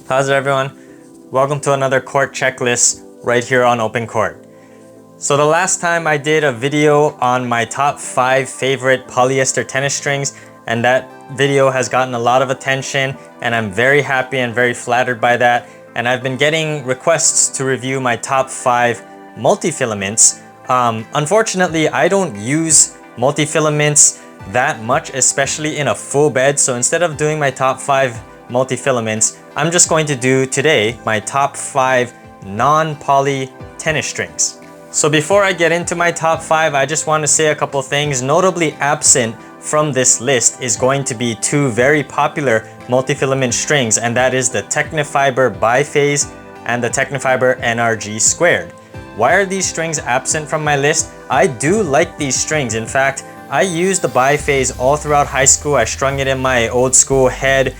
How's it, everyone? Welcome to another court checklist right here on OpenCourt. So the last time I did a video on my top 5 favorite polyester tennis strings, and that video has gotten a lot of attention, and I'm very happy and very flattered by that. And I've been getting requests to review my top 5 multifilaments. Unfortunately, I don't use multifilaments that much, especially in a full bed. So instead of doing my top 5 multifilaments, I'm just going to do today my top 5 non-poly tennis strings. So before I get into my top 5, I just want to say a couple things. Notably absent from this list is going to be 2 very popular multifilament strings, and that is the Technofiber biphase and the Technofiber NRG squared. Why are these strings absent from my list? I do like these strings. In fact, I used the biphase all throughout high school. I strung it in my old school head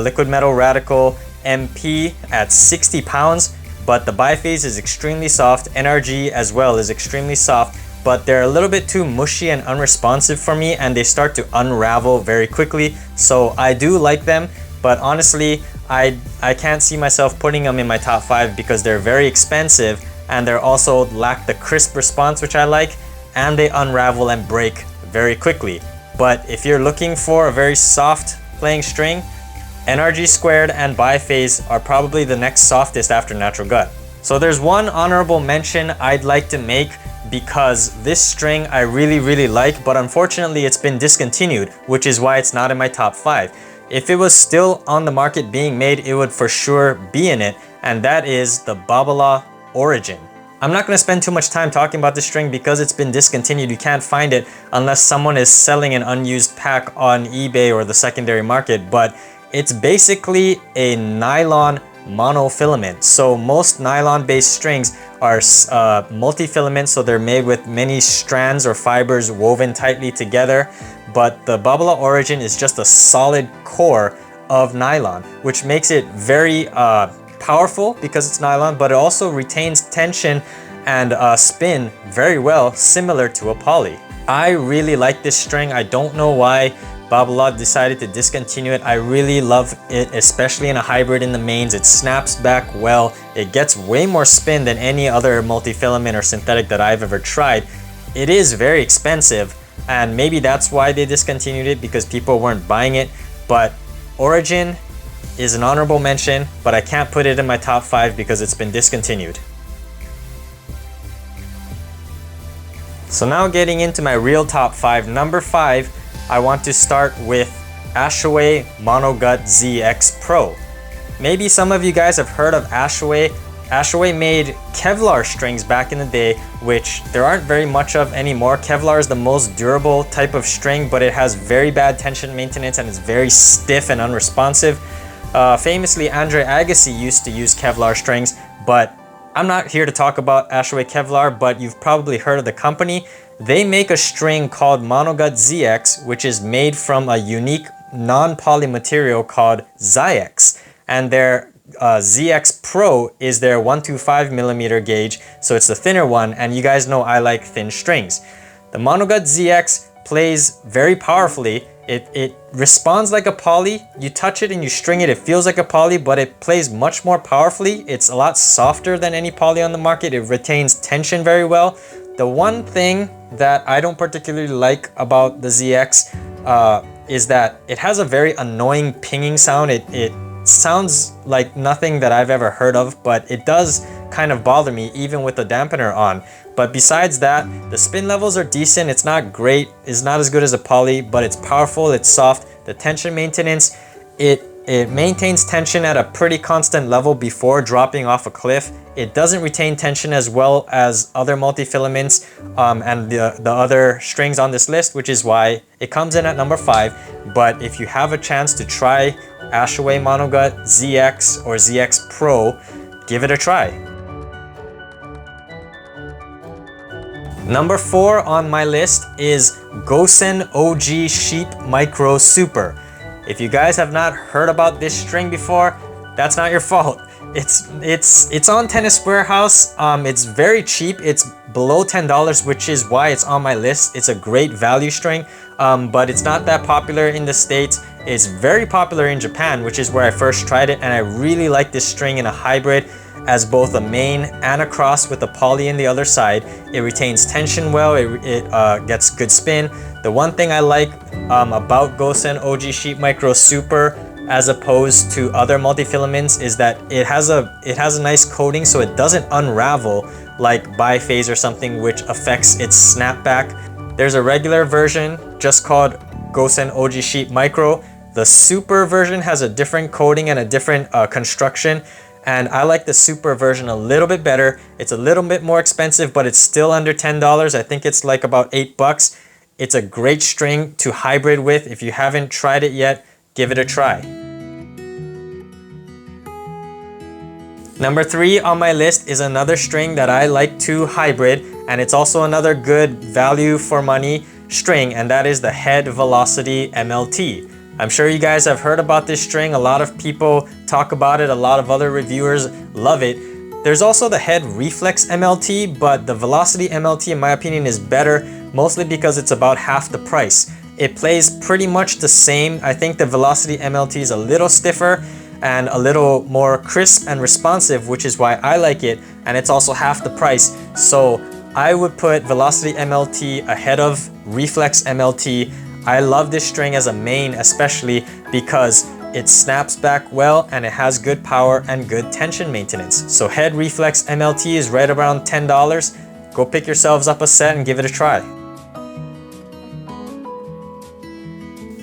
liquid metal radical MP at 60 pounds, but the biphase is extremely soft. NRG as well is extremely soft, but they're a little bit too mushy and unresponsive for me, and they start to unravel very quickly. So I do like them, but honestly, I can't see myself putting them in my top 5 because they're very expensive, and they're also lack the crisp response, which I like, and they unravel and break very quickly. But if you're looking for a very soft playing string, NRG squared and biphase are probably the next softest after natural gut. So there's one honorable mention I'd like to make, because this string I really like, but unfortunately it's been discontinued, which is why it's not in my top 5. If it was still on the market being made, it would for sure be in it, and that is the Babala Origin. I'm not going to spend too much time talking about this string because it's been discontinued. You can't find it unless someone is selling an unused pack on eBay or the secondary market, but it's basically a nylon monofilament. So most nylon-based strings are multi-filament, so they're made with many strands or fibers woven tightly together. But the Babala Origin is just a solid core of nylon, which makes it very powerful because it's nylon, but it also retains tension and spin very well, similar to a poly. I really like this string. I don't know why Babala decided to discontinue it. I really love it, especially in a hybrid in the mains. It snaps back well. It gets way more spin than any other multifilament or synthetic that I've ever tried. It is very expensive, and maybe that's why they discontinued it, because people weren't buying it. But Origin is an honorable mention, but I can't put it in my top 5 because it's been discontinued. So now getting into my real top 5. Number 5, I want to start with Ashaway Monogut ZX Pro. Maybe some of you guys have heard of Ashaway. Ashaway made Kevlar strings back in the day, which there aren't very much of anymore. Kevlar is the most durable type of string, but it has very bad tension maintenance and it's very stiff and unresponsive. Famously, Andre Agassi used to use Kevlar strings, but I'm not here to talk about Ashaway Kevlar, but you've probably heard of the company. They make a string called Monogut ZX, which is made from a unique non-poly material called Zyx, and their ZX Pro is their 125mm gauge, so it's the thinner one, and you guys know I like thin strings. The Monogut ZX plays very powerfully. It responds like a poly. You touch it and you string it, it feels like a poly, but it plays much more powerfully. It's a lot softer than any poly on the market. It retains tension very well. The one thing that I don't particularly like about the ZX is that it has a very annoying pinging sound. It sounds like nothing that I've ever heard of, but it does kind of bother me even with the dampener on. But besides that, the spin levels are decent. It's not great, it's not as good as a poly, but it's powerful, it's soft. The tension maintenance, it maintains tension at a pretty constant level before dropping off a cliff. It doesn't retain tension as well as other multifilaments and the other strings on this list, which is why it comes in at number 5. But if you have a chance to try Ashaway Monogut ZX or ZX Pro, give it a try. Number 4 on my list is Gosen OG Sheep Micro Super. If you guys have not heard about this string before, that's not your fault. It's on Tennis Warehouse. It's very cheap. It's below $10, which is why it's on my list. It's a great value string, but it's not that popular in the States. It's very popular in Japan, which is where I first tried it, and I really like this string in a hybrid as both a main and a cross with the poly in the other side. It retains tension well, it gets good spin. The one thing I like about Gosen OG Sheet Micro Super as opposed to other multifilaments is that it has a nice coating, so it doesn't unravel like biphase or something, which affects its snapback. There's a regular version just called Gosen OG Sheet Micro. The Super version has a different coating and a different construction, and I like the Super version a little bit better. It's a little bit more expensive, but it's still under $10. I think it's like about $8. It's a great string to hybrid with. If you haven't tried it yet, give it a try. Number 3 on my list is another string that I like to hybrid, and it's also another good value for money string, and that is the Head Velocity MLT. I'm sure you guys have heard about this string. A lot of people talk about it. A lot of other reviewers love it. There's also the Head Reflex MLT, but the Velocity MLT in my opinion is better, mostly because it's about half the price. It plays pretty much the same. I think the Velocity MLT is a little stiffer and a little more crisp and responsive, which is why I like it, and it's also half the price. So I would put Velocity MLT ahead of Reflex MLT. I love this string as a main, especially because it snaps back well and it has good power and good tension maintenance. So Head Reflex MLT is right around $10. Go pick yourselves up a set and give it a try.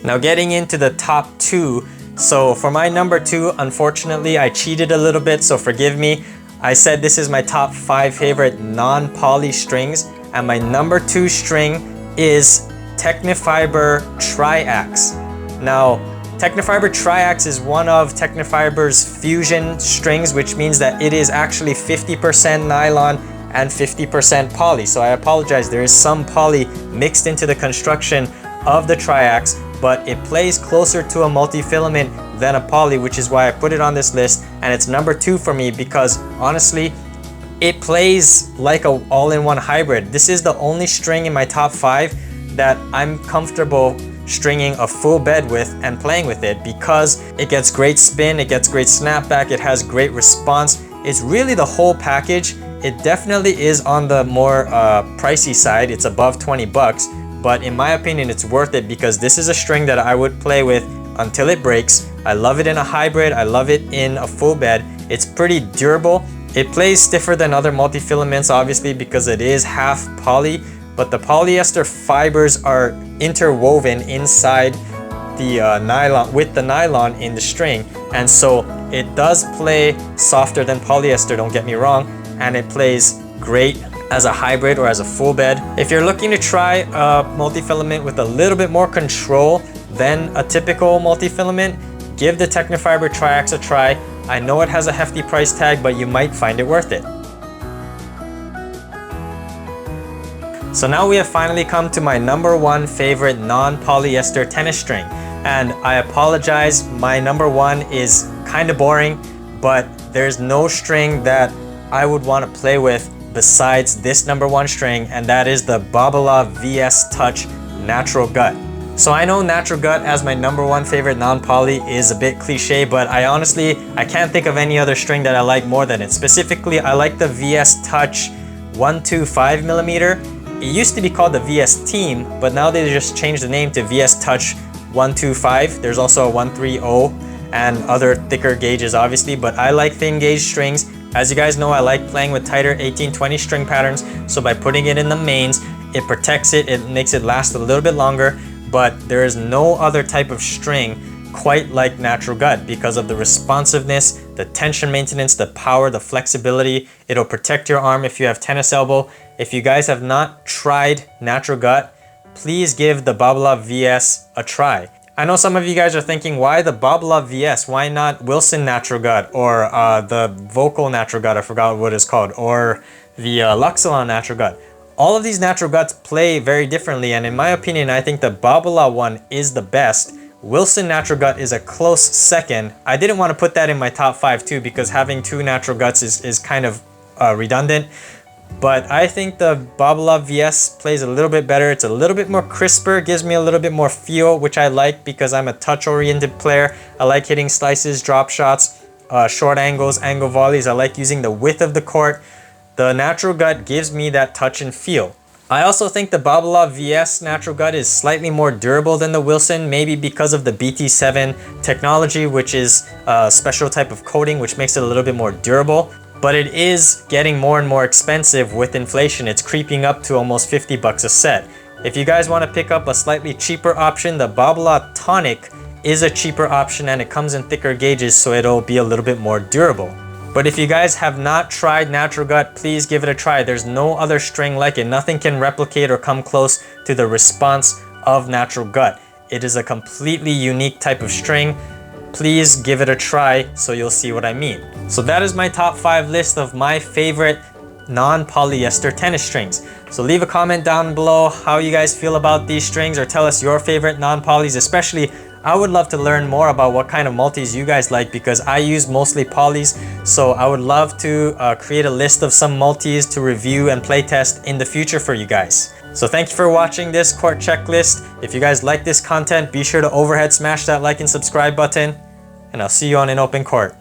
Now getting into the top 2. So for my number 2, unfortunately, I cheated a little bit, so forgive me. I said this is my top 5 favorite non-poly strings, and my number 2 string is Technofiber Triax. Now, Technofiber Triax is one of Technofiber's fusion strings, which means that it is actually 50% nylon and 50% poly. So I apologize, there is some poly mixed into the construction of the Triax, but it plays closer to a multifilament than a poly, which is why I put it on this list, and it's number 2 for me because honestly, it plays like an all-in-one hybrid. This is the only string in my top 5 that I'm comfortable stringing a full bed with and playing with it because it gets great spin, it gets great snapback, it has great response. It's really the whole package. It definitely is on the more pricey side. It's above 20 bucks. But in my opinion, it's worth it because this is a string that I would play with until it breaks. I love it in a hybrid. I love it in a full bed. It's pretty durable. It plays stiffer than other multifilaments, obviously, because it is half poly, but the polyester fibers are interwoven inside the nylon with the nylon in the string. And so it does play softer than polyester, don't get me wrong, and it plays great as a hybrid or as a full bed. If you're looking to try a multifilament with a little bit more control than a typical multifilament, give the Technofiber Triax a try. I know it has a hefty price tag, but you might find it worth it. So now we have finally come to my number 1 favorite non-polyester tennis string. And I apologize, my number 1 is kind of boring, but there's no string that I would want to play with besides this number 1 string, and that is the Babala VS Touch Natural Gut. So I know Natural Gut as my number 1 favorite non-poly is a bit cliche, but I can't think of any other string that I like more than it. Specifically, I like the VS Touch 125mm. It used to be called the VS Team, but now they just changed the name to VS Touch 125. There's also a 130 and other thicker gauges obviously, but I like thin gauge strings. As you guys know, I like playing with tighter 1820 string patterns, so by putting it in the mains, it protects it, it makes it last a little bit longer, but there is no other type of string quite like Natural Gut because of the responsiveness, the tension maintenance, the power, the flexibility. It'll protect your arm if you have tennis elbow. If you guys have not tried Natural Gut, please give the Babala VS a try. I know some of you guys are thinking, why the Babala VS? Why not Wilson Natural Gut or the Vocal Natural Gut, I forgot what it's called, or the Luxilon Natural Gut? All of these Natural Guts play very differently, and in my opinion, I think the Babala one is the best. Wilson Natural Gut is a close second. I didn't want to put that in my top 5 too because having 2 Natural Guts is kind of redundant. But I think the Babala VS plays a little bit better. It's a little bit more crisper, gives me a little bit more feel, which I like because I'm a touch-oriented player. I like hitting slices, drop shots, short angles, angle volleys. I like using the width of the court. The natural gut gives me that touch and feel. I also think the Babala VS natural gut is slightly more durable than the Wilson, maybe because of the BT7 technology, which is a special type of coating which makes it a little bit more durable. But it is getting more and more expensive with inflation. It's creeping up to almost 50 bucks a set. If you guys want to pick up a slightly cheaper option, the Babala Tonic is a cheaper option and it comes in thicker gauges, so it'll be a little bit more durable. But if you guys have not tried natural gut, please give it a try. There's no other string like it. Nothing can replicate or come close to the response of natural gut. It is a completely unique type of string. Please give it a try so you'll see what I mean. So that is my top 5 list of my favorite non-polyester tennis strings. So leave a comment down below how you guys feel about these strings, or tell us your favorite non-polys. Especially, I would love to learn more about what kind of multis you guys like, because I use mostly polys. So I would love to create a list of some multis to review and play test in the future for you guys. So thank you for watching this court checklist. If you guys like this content, be sure to overhead smash that like and subscribe button, and I'll see you on an open court.